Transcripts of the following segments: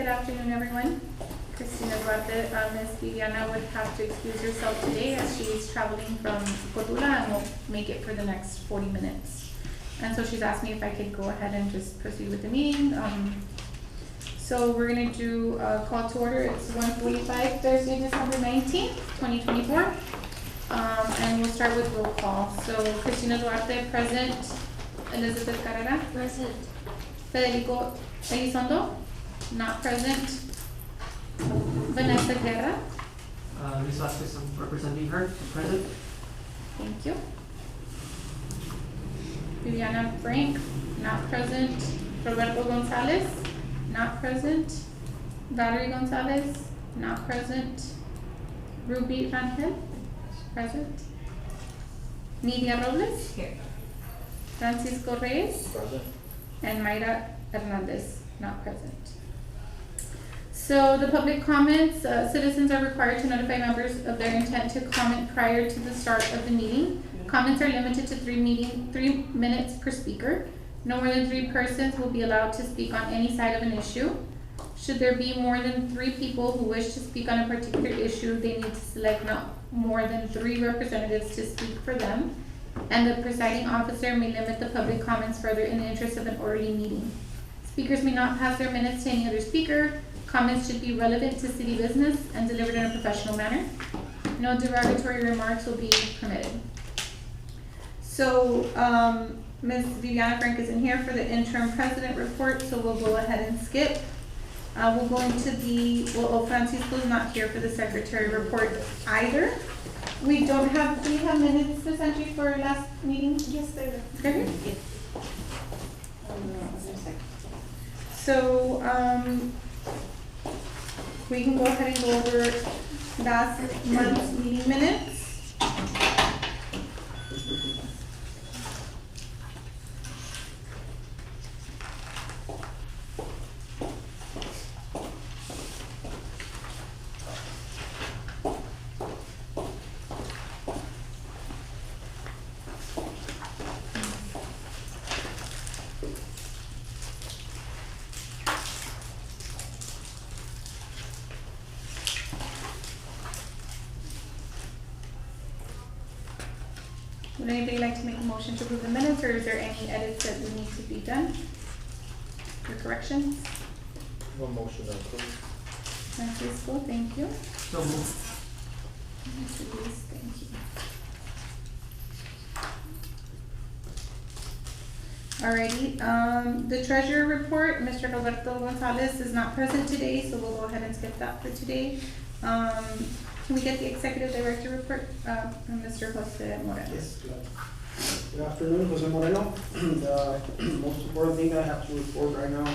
Good afternoon, everyone. Christina Duarte, Ms. Viviana would have to excuse herself today as she's traveling from Cordula and won't make it for the next 40 minutes. And so she's asked me if I could go ahead and just proceed with the meeting. So we're gonna do a call to order. It's 1:45, Thursday, December 19th, 2024. And we'll start with roll call. So Christina Duarte, present. Elizabeth Carrera. Present. Federico Elizondo, not present. Vanessa Guerra. Ms. Vasquez, I'm representing her, present. Thank you. Viviana Frank, not present. Roberto Gonzalez, not present. Valerie Gonzalez, not present. Ruby Rangel, present. Nidia Robles. Here. Francisco Reyes. Present. And Mayra Hernandez, not present. So the public comments, citizens are required to notify members of their intent to comment prior to the start of the meeting. Comments are limited to 3 minutes per speaker. No more than 3 persons will be allowed to speak on any side of an issue. Should there be more than 3 people who wish to speak on a particular issue, they need to select not more than 3 representatives to speak for them. And the presiding officer may limit the public comments further in the interest of an orderly meeting. Speakers may not pass their minutes to any other speaker. Comments should be relevant to city business and delivered in a professional manner. No derogatory remarks will be permitted. So, Ms. Viviana Frank isn't here for the interim president report, so we'll go ahead and skip. We'll go into Francisco's not here for the secretary report either. Do we have minutes essentially for last meeting? Yes, there are. Okay. Yes. So, we can go ahead and go over last month's meeting minutes. Would anybody like to make a motion to approve the minutes, or is there any edits that would need to be done? Or corrections? No motion to approve. Francisco, thank you. So moved. Thank you. Alrighty, the treasurer report, Mr. Roberto Gonzalez is not present today, so we'll go ahead and skip that for today. Can we get the executive director report from Mr. Jose Moreno? Yes, good afternoon, Jose Moreno. The most important thing I have to report right now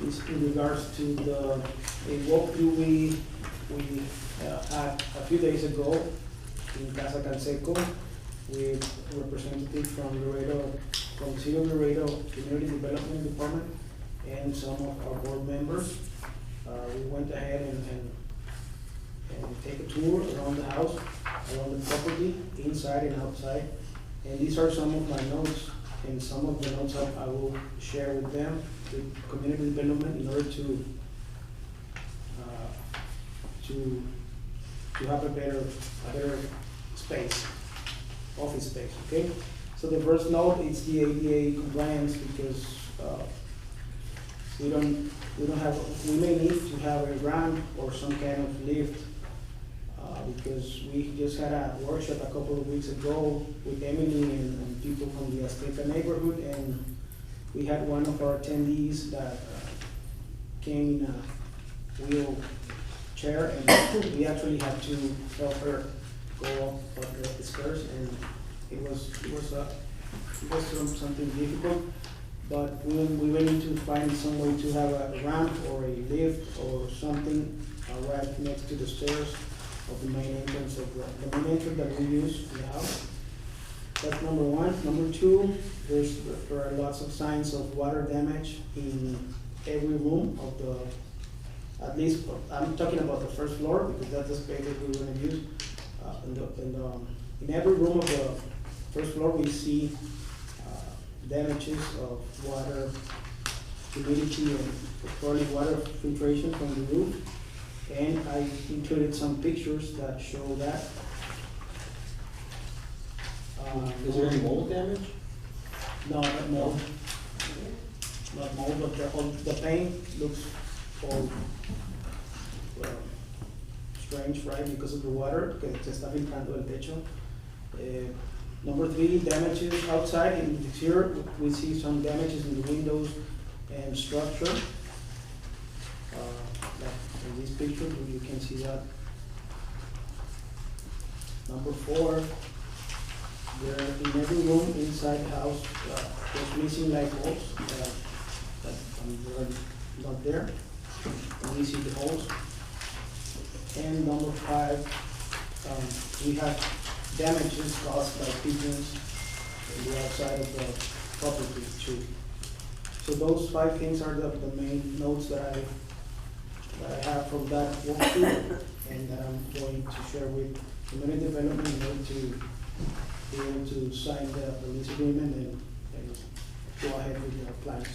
is in regards to a walkthrough we had a few days ago in Casa Canseco with a representative from Laredo, from City of Laredo Community Development Department and some of our board members. We went ahead and take a tour around the house, around the property, inside and outside. And these are some of my notes, and some of the notes I will share with them, with community development, in order to have a better space, office space, okay? So the first note is the ADA compliance, because we may need to have a ramp or some kind of lift, because we just had a workshop a couple of weeks ago with Emily and people from the Azteca neighborhood, and we had one of our attendees that came in a wheelchair, and we actually had to help her go up the stairs, and it was something difficult. But we will need to find some way to have a ramp or a lift or something right next to the stairs of the main entrance the main entrance that we use in the house. That's number one. Number two, there are lots of signs of water damage in every room of at least, I'm talking about the first floor, because that's the space that we're gonna use. In every room of the first floor, we see damages of water humidity and probably water filtration from the roof. And I included some pictures that show that. Is there any mold damage? No, not mold. Not mold, but the paint looks all strange, right, because of the water, que se está filtrando el techo. Number 3, damages outside. In here, we see some damages in the windows and structure. Like in this picture, you can see that. Number 4, there in every room inside the house, there's missing light bulbs that are not there. And we see the holes. And number 5, we have damages caused by pigeons on the outside of the property too. So those 5 things are the main notes that I have from that walkthrough, and that I'm going to share with community development in order to be able to sign the lease agreement and go ahead with the plans.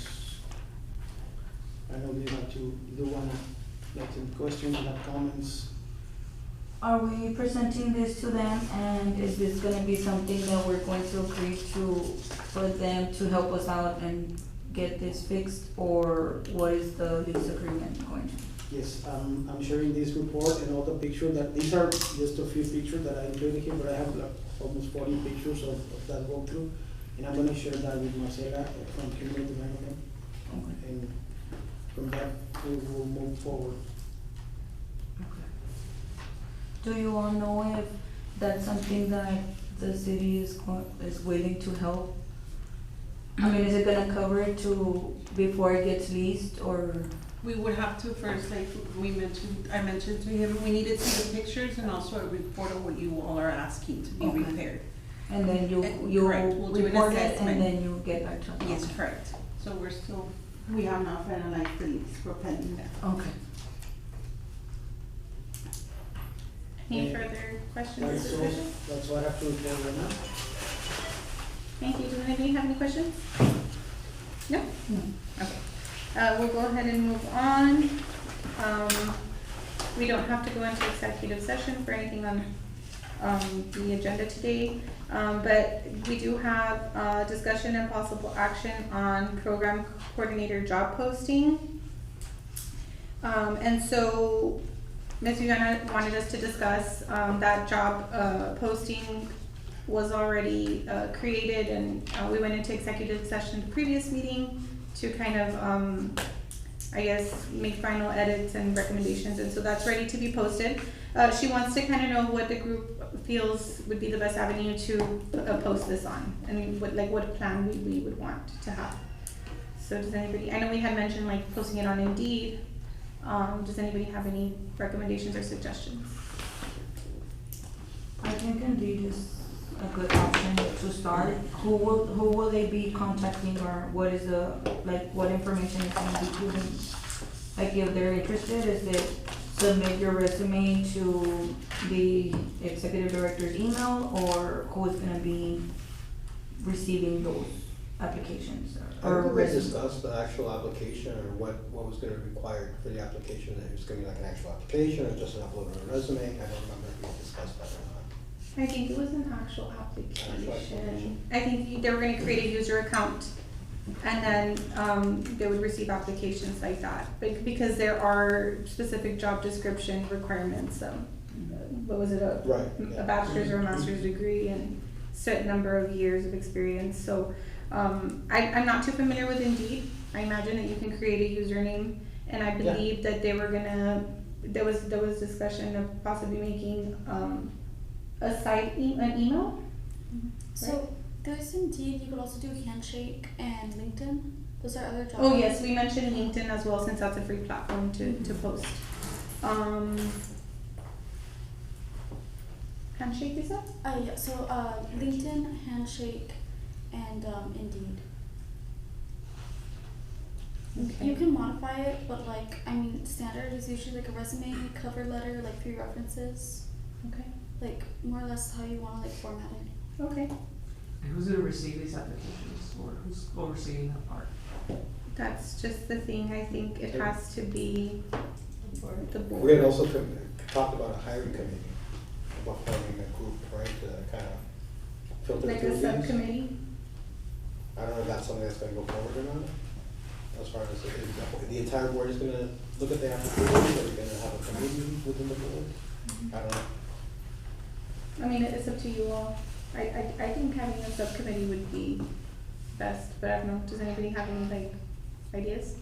I know you do want to make some questions and have comments. Are we presenting this to them, and is this gonna be something that we're going to agree to, for them to help us out and get this fixed, or what is the lease agreement going to be? Yes, I'm sharing this report and all the pictures that, these are just a few pictures that I included here, but I have like almost 40 pictures of that walkthrough. And I'm gonna share that with Marcela from Community Development. Okay. And from that, we will move forward. Do you all know if that's something that the city is willing to help? I mean, is it gonna cover it before it gets leased, or? We would have to first, like I mentioned to him, we needed to see the pictures and also a report of what you all are asking to be Okay. repaired. And then you Correct. We'll do an report it, assessment. and then you get back to us? Yes, correct. So we have not finalized the lease, we're pending that. Okay. Any further questions or Right, so discussion? that's what I have to report right now. Thank you. Does anybody have any questions? No? No. Okay. We'll go ahead and move on. We don't have to go into executive session for anything on the agenda today, but we do have discussion and possible action on program coordinator job posting. And so Ms. Viviana wanted us to discuss that job posting was already created, and we went into executive session the previous meeting to kind of, I guess, make final edits and recommendations, and so that's ready to be posted. She wants to kind of know what the group feels would be the best avenue to post this on, and what plan we would want to have. So does anybody, I know we had mentioned like posting it on Indeed. Does anybody have any recommendations or suggestions? I think Indeed is a good option to start. Who will they be contacting, or what is what information is going to be given? Like, if they're interested, is it submit your resume to the executive director's email, or who is gonna be receiving those applications? I don't think we resumes? discussed the actual application or what was gonna be required for the application, that it was gonna be like an actual application or just an upload of a resume. I don't remember if we discussed that or not. I think it was an actual application. application. I think they were gonna create a user account, and then, they would receive applications like that. But because there are specific job description requirements, what was it, Right, a yeah. bachelor's or a master's degree and certain number of years of experience, so, I'm not too familiar with Indeed. I imagine that you can create a username, and I believe that they were gonna, there was discussion of possibly making, a site, an email? So there's Indeed, you could also do Handshake and LinkedIn. Those are other jobs. Oh, yes, we mentioned LinkedIn as well, since that's a free platform to post. Handshake, is that? Yeah, so LinkedIn, Handshake, and Indeed. Okay. You can modify it, but standard is usually like a resume, cover letter, like 3 references. Okay. Like more or less how you want to format it. Okay. And who's gonna receive these applications, or who's overseeing that part? That's just the thing, I think it has to be the board. We had also talked about a hiring committee, about forming a group, right, to kind of filter Like through a these. subcommittee. I don't know if that's something that's gonna go forward or not, as far as if the entire board is gonna look at the applications, or we're gonna have a committee within the board? I don't know. I mean, it's up to you all. I think having a subcommittee would be best, but I don't know, does anybody have any like ideas?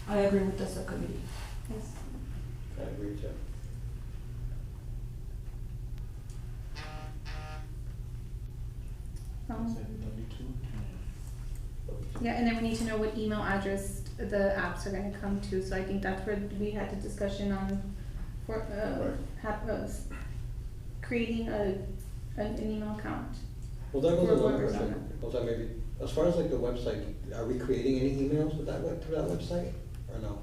I agree with the subcommittee. Yes. I agree too. Yeah, and then we need to know what email address the apps are gonna come to, so I think that's where we had the discussion on for, creating an email account. Well, that goes For another whoever's question. on Was that maybe, as far as like the website, are we creating any emails with that through that website, or no?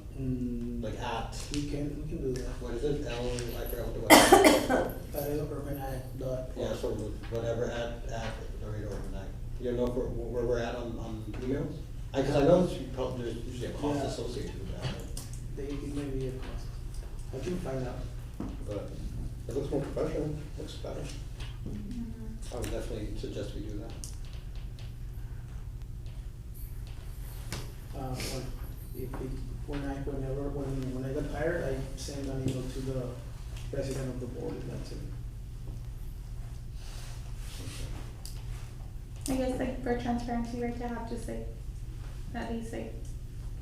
Like at, We can do that. what is it, I forgot what the website. Laredo Urban Ag dot. Yeah, so whatever, at Laredo Urban Ag. You know where we're at on emails? Cause I know there's usually a cost Yeah. associated with that, It may be a cost. I can find out. but it looks more professional, looks better. I would definitely suggest we do that. When I got hired, I sent an email to the president of the board, and that's it. I guess like for transparency, right, to have just like, at least like,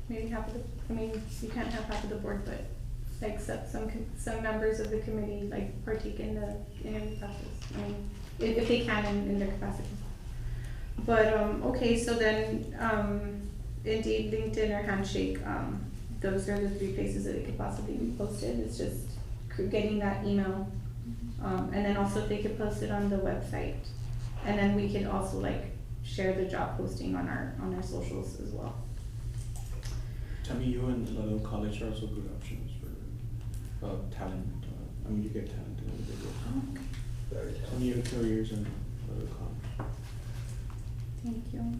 maybe half of the, I mean, you can't have half of the board, but like some members of the committee like partake in the interview process. I mean, if they can in their capacity. But, okay, so then, Indeed, LinkedIn, or Handshake, those are the three places that it could possibly be posted. It's just getting that email. And then also if they could post it on the website. And then we could also like share the job posting on our socials as well. Tammy, you and Laredo College are also good options for talent. I mean, you get talent in individuals. Very talented. 20-year careers in Laredo College. Thank you.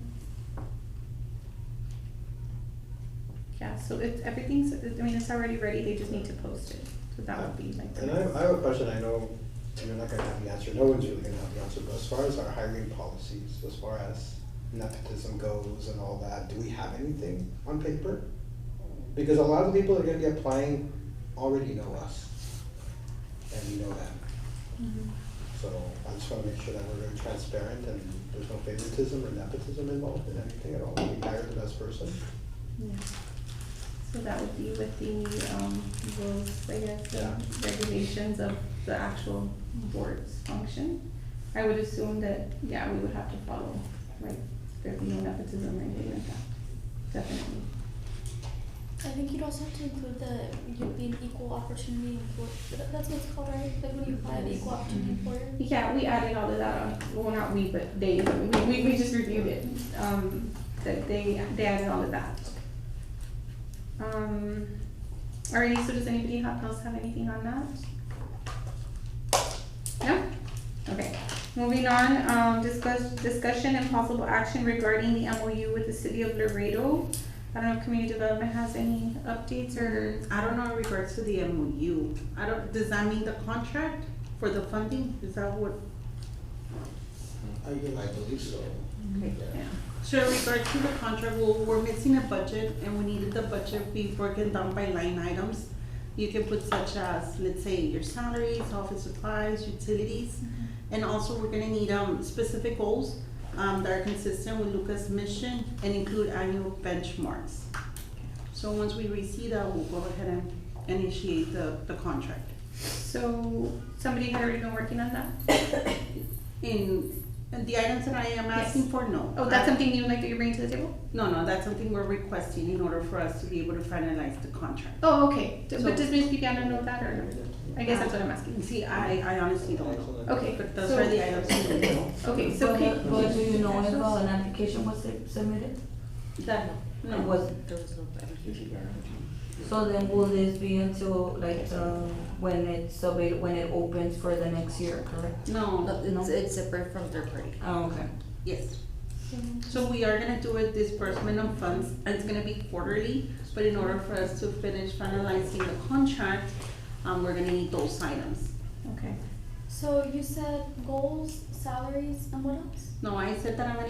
Yeah, so everything's, I mean, it's already ready, they just need to post it, so that would be like. And I have a question, I know you're not gonna have the answer, no one's really gonna have the answer, but as far as our hiring policies, as far as nepotism goes and all that, do we have anything on paper? Because a lot of the people that are gonna be applying already know us, and we know them. Mhm. So I just wanna make sure that we're very transparent and there's no favoritism or nepotism involved in anything at all, we hire the best person. Yeah. So that would be with the, rules, I guess, Yeah. regulations of the actual board's function. I would assume that, yeah, we would have to follow, like, there'd be no nepotism or anything like that, definitely. I think you'd also have to include you'd be an equal opportunity employer. That's what it's called, right? Like when you apply the equal opportunity employer. Yeah, we added all of that on, well, not we, but they, we just reviewed it, that they added all of that. Alrighty, so does anybody else have anything on that? No? Okay, moving on, discussion and possible action regarding the MOU with the city of Laredo. I don't know if community development has any updates or? I don't know in regards to the MOU. Does that mean the contract for the funding? Is that what? I believe so. Okay. Yeah. So in regards to the contract, we're missing a budget and we needed the budget be broken down by line items. You can put such as, let's say, your salaries, office supplies, utilities. And also we're gonna need specific goals that are consistent with Lucas' mission and include annual benchmarks. So once we receive that, we'll go ahead and initiate the contract. So somebody had already been working on that? And the items that I am asking for, no. Oh, that's something you would like that you're bringing to the table? No, that's something we're requesting in order for us to be able to finalize the contract. Oh, okay, but So- does Ms. Bibiana know that or? I guess that's what I'm asking. See, I honestly don't know. Okay, But those so- are the items we need to know. Okay, so can. But do you know if an application was submitted? That, It no. wasn't. There was no application. So then will this be until like, when it's available, when it opens for the next year, correct? No, No, it's separate from third party. Oh, okay. yes. So we are gonna do a disbursement of funds, and it's gonna be quarterly, but in order for us to finish finalizing the contract, we're gonna need those items. Okay. So you said goals, salaries, and what else? No, I said that we're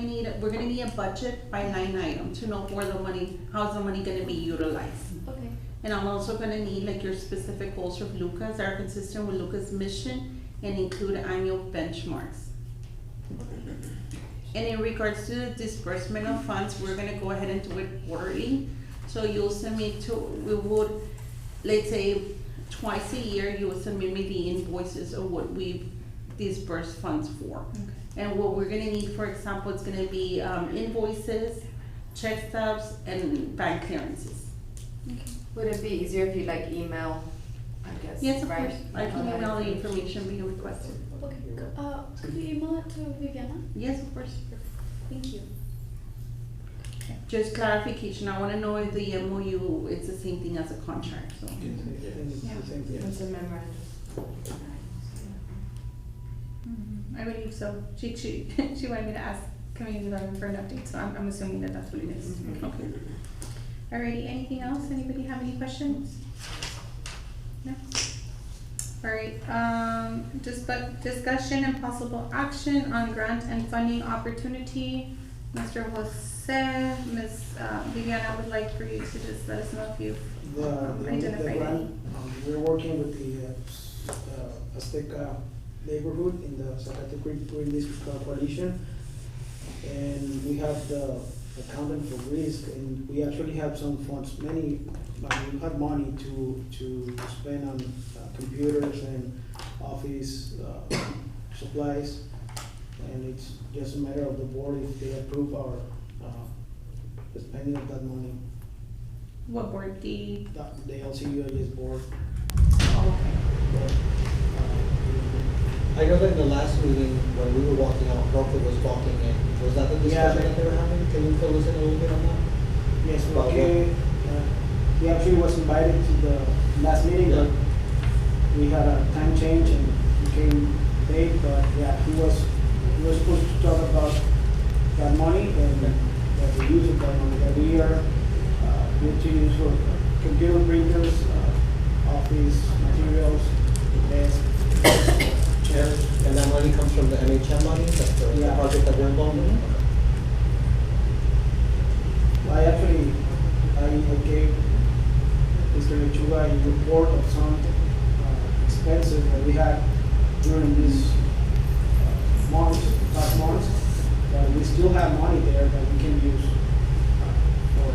gonna need a budget by line item to know where the money, how's the money gonna be utilized. Okay. And I'm also gonna need like your specific goals of Lucas that are consistent with Lucas' mission and include annual benchmarks. And in regards to the disbursement of funds, we're gonna go ahead and do it quarterly. So you'll submit we would, let's say, twice a year, you will submit me the invoices of what we've disbursed funds for. And what we're gonna need, for example, it's gonna be invoices, check stubs, and bank clearances. Would it be easier if you like email, I guess, Yes, of right? course, I can All that email the information being requested. Okay. Could you email it to Viviana? Yes, of course. Thank you. Just clarification, I wanna know if the MOU, it's the same thing as a contract, so. It's the same thing. It's a memorandum. I believe so. She wanted me to ask community development for an update, so I'm assuming that that's what it is. Okay. Alrighty, anything else? Anybody have any questions? No? Alright, discussion and possible action on grant and funding opportunity. Mr. Jose, Ms. Viviana would like for you to just let us know if you've The identified grant, any. we're working with the Azteca neighborhood in the Zacatecas Green District Coalition. And we have the accountant for risk, and we actually have some funds, we have money to spend on computers and office supplies. And it's just a matter of the board if they approve our spending of that money. What board? The LCUIS board. Okay. I know that in the last meeting, when we were walking out, Robert was walking in, was that the discussion that they were having? Can you fill us in a little bit on that? Yes, About okay, he actually was invited to the last meeting, but we had a time change and he came late, but yeah, he was supposed to talk about that money and that the use of that money, that we are going to use for computer printers, office materials, desks, chairs. And that money comes from the NHM money, that's the Yeah. project that we're involved in? I gave Mr. Lechuga a report of some expenses that we had during this past months, but we still have money there that we can use for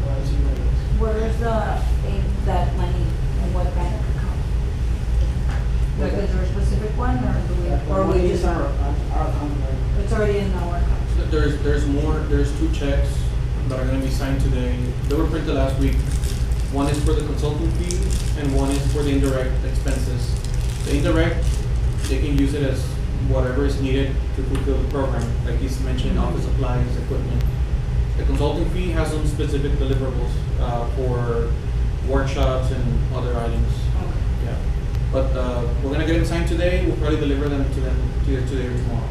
ICU. Where is that money, in what bank account? Like, is there a specific one, or we Money just, is our account, right? it's already in our account? There's two checks that are gonna be signed today. They were printed last week. One is for the consulting fee and one is for the indirect expenses. The indirect, they can use it as whatever is needed to fulfill the program, like he's mentioned, office supplies, equipment. The consulting fee has some specific deliverables for workshops and other items. Yeah, but we're gonna get them signed today. We'll probably deliver them to them either today or tomorrow.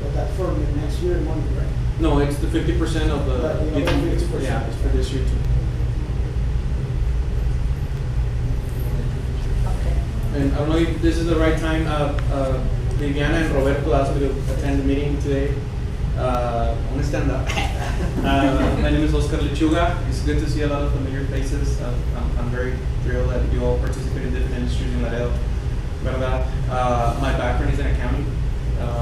But that's for the next year money, right? No, it's the 50% of the. Right, the other 50%. Yeah, it's for this year too. Okay. And I don't know if this is the right time. Viviana and Roberto asked me to attend the meeting today. I'm gonna stand up. My name is Oscar Lechuga. It's good to see a lot of familiar faces. I'm very thrilled that you all participate in different industries in Laredo. ¿Verdad? My background is in accounting.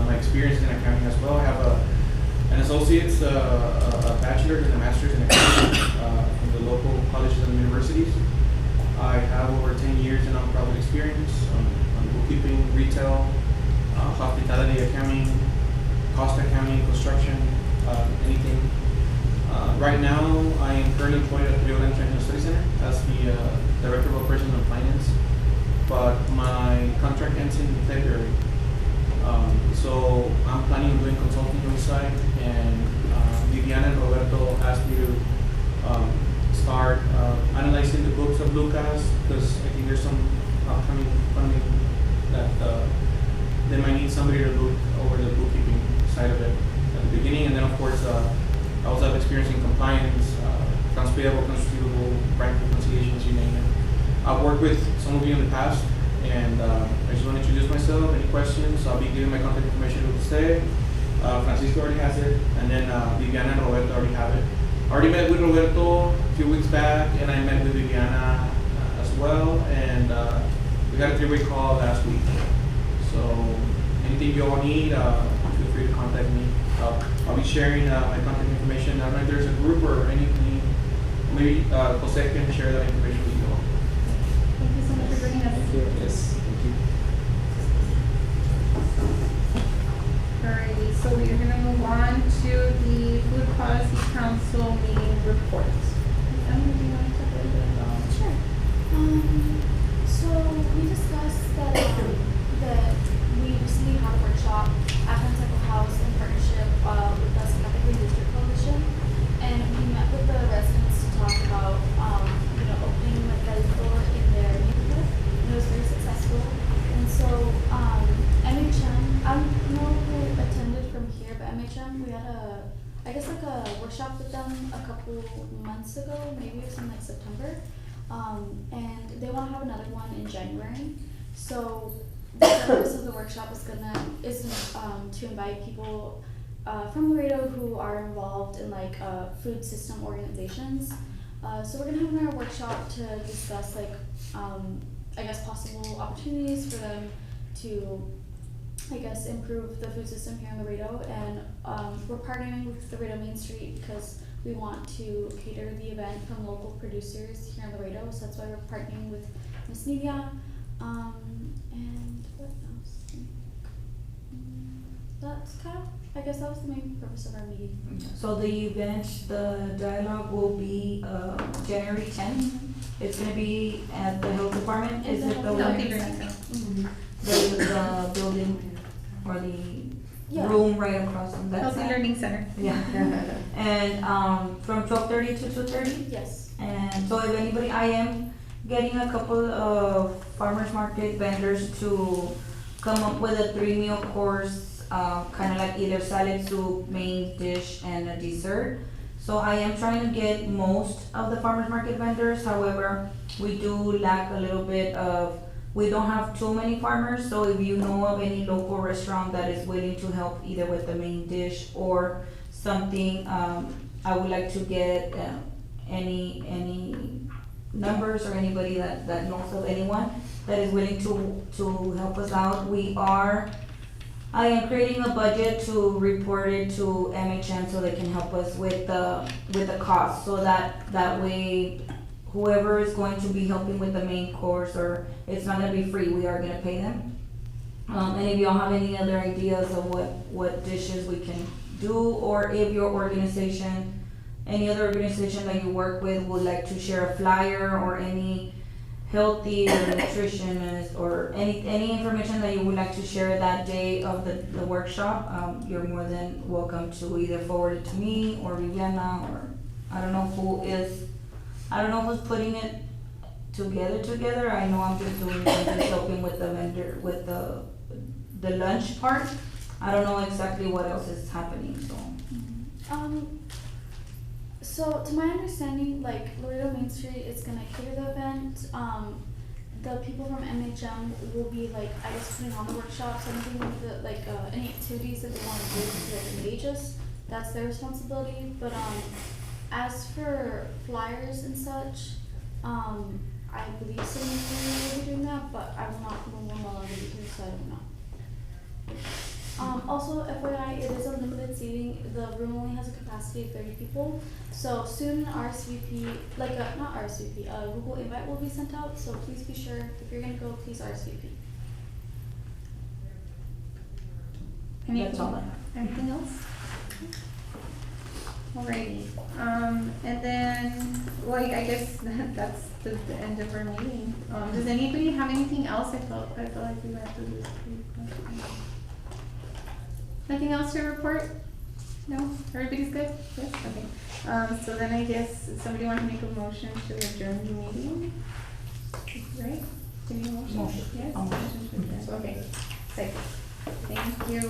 My experience is in accounting as well. I have an associate's, a bachelor's and a master's in accounting from the local colleges and universities. I have over 10 years in nonprofit experience on bookkeeping, retail, hospitality accounting, cost accounting, construction, anything. Right now, I am currently employed at the Rio Grande International Study Center as the Director of Operations and Finance, but my contract ends in February. So I'm planning on doing consulting on the side, and Viviana and Roberto asked me to start analyzing the books of Lucas, because I think there's some upcoming funding that they might need somebody to look over the bookkeeping side of it at the beginning, and then of of course, I also have experience in compliance, accounts payable, accounts receivable, bank reconciliations, you name it. I've worked with some of you in the past, and I just want to introduce myself. Any questions? I'll be giving my contact information to stay. Francisco already has it, and then Viviana and Roberto already have it. I already met with Roberto a few weeks back, and I met with Viviana as well, and we had a 3-way call last week. So anything you all need, feel free to contact me. I'll be sharing my contact information. I don't know if there's a group or anything. Maybe Jose can share that information with you all. Thank you so much for joining us. Yes, thank you. Alrighty, so we are gonna move on to the Food Policy Council meeting report. Emily, do you want to talk a little bit about? Sure. So we discussed that we recently had a workshop at Conseco House in partnership with the Zacatecas Green District Coalition, and we met with the residents to talk about opening like a store in their neighborhood, and it was very successful. And so MHM, I don't know who attended from here, but MHM, we had a workshop with them a couple months ago, maybe it was in like September. And they want to have another one in January. So the purpose of the workshop is to invite people from Laredo who are involved in like food system organizations. So we're gonna have our workshop to discuss possible opportunities for them to improve the food system here in Laredo, and we're partnering with Laredo Main Street because we want to cater the event from local producers here in Laredo, so that's why we're partnering with Miss Nidia. And what else? That's that was the main purpose of our meeting. So the event, the dialogue will be January 10th. It's gonna be at the health department. Is it the No, one? Peter, no. The building or the Yeah. room right across from that Healthy side? Learning Center. Yeah. And from 12:30 to 2:30? Yes. And so if anybody, I am getting a couple of farmers market vendors to come up with a 3-meal course, kind of like either salad, soup, main dish, and a dessert. So I am trying to get most of the farmers market vendors, however, we do lack a little bit of, we don't have too many farmers, so if you know of any local restaurant that is willing to help either with the main dish or something, I would like to get any numbers or anybody that knows of anyone that is willing to help us out. I am creating a budget to report it to MHM so they can help us with the cost, so that way whoever is going to be helping with the main course, or it's not gonna be free, we are gonna pay them. And if y'all have any other ideas of what dishes we can do, or if your organization, any other organization that you work with would like to share a flyer or any healthy or nutritionist or any information that you would like to share that day of the workshop, you're more than welcome to either forward it to me or Viviana, or I don't know who's putting it together. I know I'm just helping with the vendor, with the lunch part. I don't know exactly what else is happening, so. So to my understanding, like Laredo Main Street is gonna cater the event. The people from MHM will be putting on the workshops, anything with any activities that they want to do to engage us. That's their responsibility. But as for flyers and such, I believe someone will be doing that, but I will no longer be here, so I don't know. Also, FYI, it is a limited seating. The room only has a capacity of 30 people. So soon Google invite will be sent out. So please be sure, if you're gonna go, please RSVP. That's all I have. Anything else? Alrighty, and then, I guess that's the end of our meeting. Does anybody have anything else? I felt like we went through this pretty quick. Nothing else to report? No? Everybody's good? Yes? Okay. So then I guess somebody want to make a motion to adjourn the meeting? Right? Any motion? Motion. Yes? Motion. Motion to adjourn. Okay. Second. Thank you.